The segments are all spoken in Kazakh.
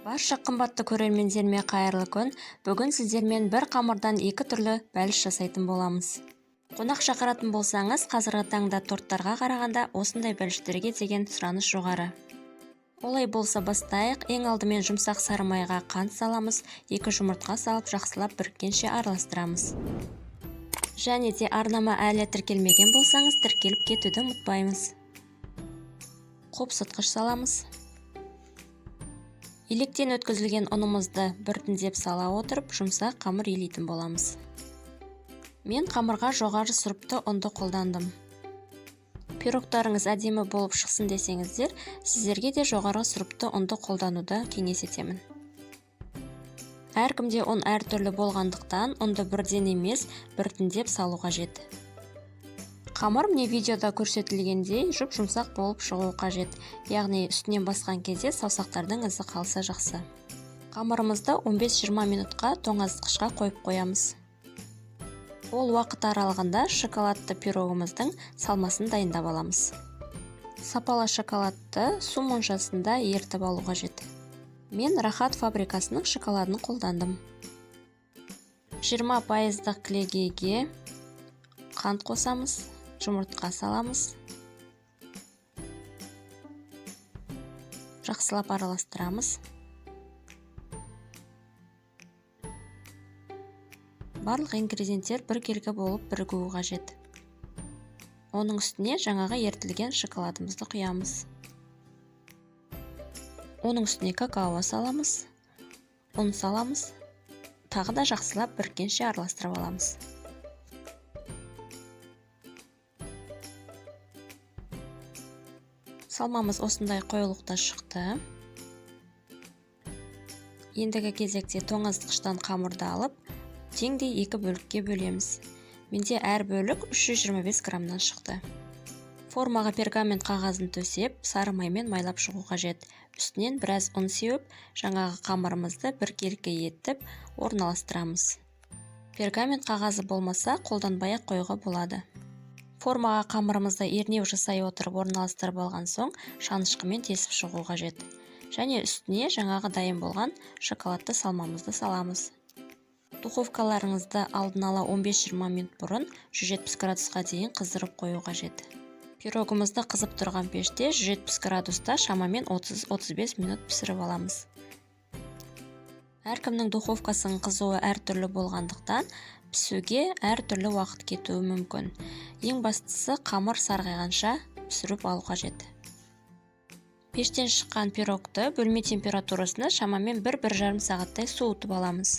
Барша қымбатты көрермендеріме қайырлы күн. Бүгін сіздермен бір қамырдан екі түрлі бәліш жасайтын боламыз. Қонақ шақыратын болсаңыз, қазіргі таңда торттарға қарағанда осындай бәліштерге деген сұраныс жоғары. Олай болса бастайық. Ең алдымен жұмсақ сары майға қант саламыз, 2 жұмыртқа салып жақсылап біріккенше араластырамыз. Және де арнама әлі тіркелмеген болсаңыз, тіркеліп кетуді ұмытпаймыз. Қопсытқыш саламыз. Електен өткізілген ұнымызды біртіндеп сала отырып, жұмсақ қамыр елейтін боламыз. Мен қамырға жоғары сұрыпты ұнды қолдандым. Пирогтарыңыз әдемі болып шықсын десеңіздер, сіздерге де жоғары сұрыпты ұнды қолдануды кеңес етемін. Әркімде ұн әртүрлі болғандықтан, ұнды бірден емес, біртіндеп салу қажет. Қамыр міне видеода көрсетілгендей жұп-жұмсақ болып шығуы қажет, яғни үстінен басқан кезде саусақтардың ізі қалса жақсы. Қамырымызды 15-20 минутқа тоңазытқышқа қойып қоямыз. Ол уақыт аралығында шоколадты пирогымыздың салмасын дайындап аламыз. Сапалы шоколадты су моншасында ерітіп алу қажет. Мен Рахат фабрикасының шоколадын қолдандым. 20% клейгейге қант қосамыз, жұмыртқа саламыз. Жақсылап араластырамыз. Барлық ингредиенттер біркелкі болып бірігуі қажет. Оның үстіне жаңағы ерітілген шоколадымызды құямыз. Оның үстіне какао саламыз, ұн саламыз. Тағы да жақсылап біріккенше араластырып аламыз. Салмамыз осындай қоюлықта шықты. Ендігі кезекте тоңазытқыштан қамырды алып, теңдей 2 бөлікке бөлеміз. Менде әр бөлік 325 граммнан шықты. Формаға пергамент қағазын төсеп, сары маймен майлап шығу қажет. Үстінен біраз ұн сеуіп, жаңағы қамырымызды біркелкі етіп орналастырамыз. Пергамент қағазы болмаса, қолданбай-ақ қоюға болады. Формаға қамырымызды ернеу жасай отырып орналастырып алған соң, шанышқымен тесіп шығу қажет. Және үстіне жаңағы дайын болған шоколадты салмамызды саламыз. Духовкаларыңызды алдын ала 15-20 минут бұрын 170 градусқа дейін қыздырып қою қажет. Пирогымызды қызып тұрған пеште 170 градуста шамамен 30-35 минут пісіріп аламыз. Әркімнің духовкасының қызуы әртүрлі болғандықтан, пісуге әртүрлі уақыт кетуі мүмкін. Ең бастысы қамыр сарғайғанша пісіріп алу қажет. Пештен шыққан пирогты бөлме температурасына шамамен 1-1,5 сағаттай суытып аламыз.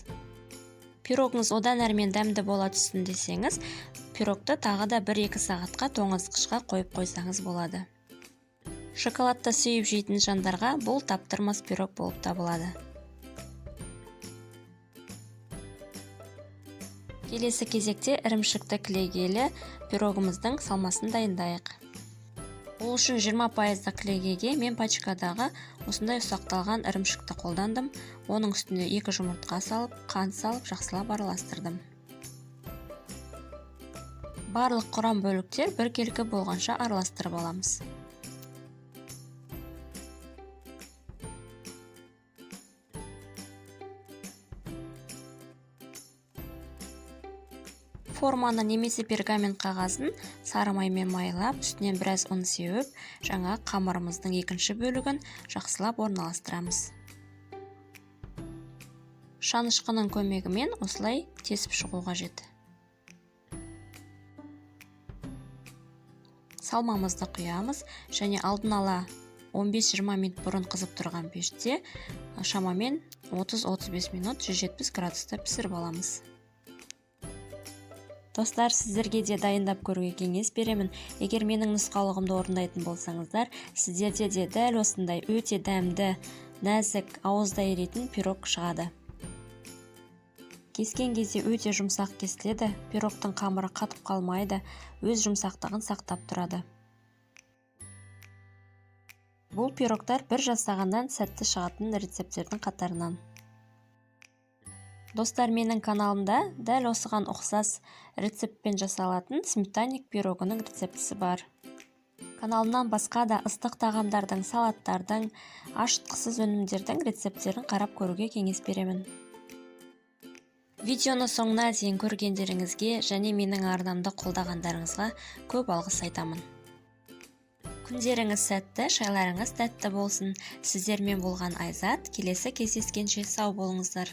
Пирогыңыз одан әрмен дәмді бола түссін десеңіз, пирогты тағы да 1-2 сағатқа тоңазытқышқа қойып қойсаңыз болады. Шоколадты сүйіп жейтін жандарға бұл таптырмас пирог болып табылады. Келесі кезекте ірімшікті клейгейлі пирогымыздың салмасын дайындайық. Ол үшін 20% клейгейге мен пачкадағы осындай ұсақталған ірімшікті қолдандым. Оның үстіне 2 жұмыртқа салып, қант салып, жақсылап араластырдым. Барлық құрам бөліктер біркелкі болғанша араластырып аламыз. Форманы немесе пергамент қағазын сары маймен майлап, үстінен біраз ұн сеуіп, жаңа қамырымыздың екінші бөлігін жақсылап орналастырамыз. Шанышқының көмегімен осылай тесіп шығу қажет. Салмамызды құямыз және алдын ала 15-20 минут бұрын қызып тұрған пеште шамамен 30-35 минут 170 градуста пісіріп аламыз. Достар, сіздерге де дайындап көруге кеңес беремін. Егер менің нұсқаулығымды орындайтын болсаңыздар, сіздерде де дәл осындай өте дәмді, нәзік, ауызда еритін пирог шығады. Кескен кезде өте жұмсақ кесіледі, пирогтың қамыры қатып қалмайды, өз жұмсақтығын сақтап тұрады. Бұл пирогтар бір жасағаннан сәтті шығатын рецепттердің қатарынан. Достар, менің каналымда дәл осыған ұқсас рецептпен жасалатын сметанник пирогының рецептісі бар. Каналымнан басқа да ыстық тағамдардың, салаттардың, ашытқысыз өнімдердің рецепттерін қарап көруге кеңес беремін. Видеоны соңына дейін көргендеріңізге және менің арнамды қолдағандарыңызға көп алғыс айтамын. Күндеріңіз сәтті, шайларыңыз тәтті болсын. Сіздермен болған Айзат. Келесі кездескенше сау болыңыздар.